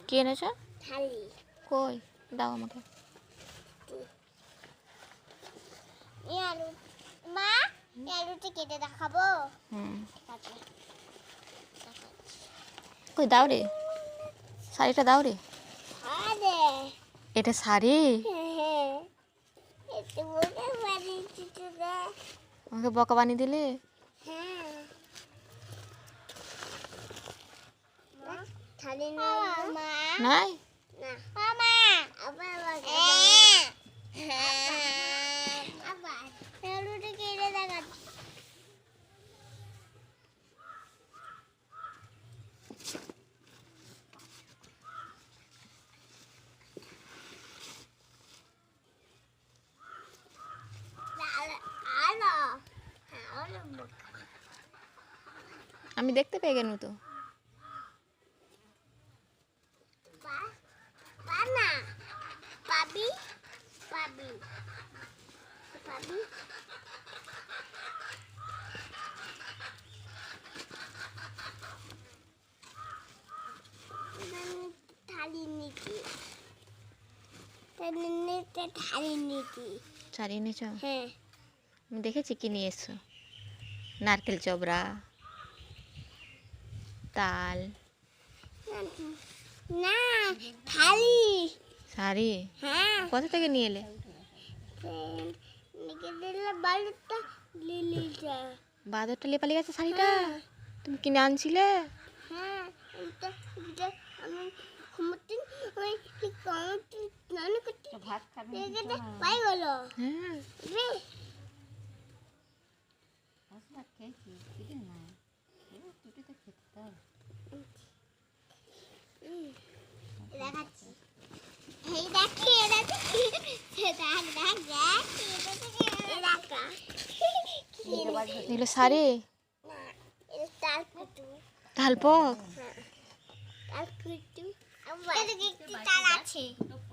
কি এনেছো? থালি। কই দাও আমাকে। এই আলু মা, এই আলুটা কেটে দেখাবো? ঠিক আছে। কই দাও রে, শাড়িটা দাও রে। আরে এটা শাড়ি? একটু বলতে পারি কিছু না? আমাকে বকা বানিয়ে দিলে। হ্যাঁ, থালি নেই মা? নাই না মামা, আবার আবার আলুটা কেটে দেখাচ্ছি। আমি দেখতে পেয়ে গেল তো। না পাবি পাবি পাবি থালি নিতি, থালি নিতি। শাড়ি এনেছো? হ্যাঁ, আমি দেখেছি কি নিয়ে এসছো। নারকেল চবড়া, তাল, না থালি। শাড়ি। হ্যাঁ, কোথা থেকে নিয়ে এলে? বালুটা লিলিটা। বাদরটা লেপালি গেছে শাড়িটা? তুমি কিনে আনছিলে? হ্যাঁ, এটা আমি ঘুমোতে ওই কমতে স্নান করতে ভাত খাবে পাই গেল। হ্যাঁ রে দেখাচ্ছি। এই দেখি এটা এগুলো শাড়ি? তালপক? তাল আছে।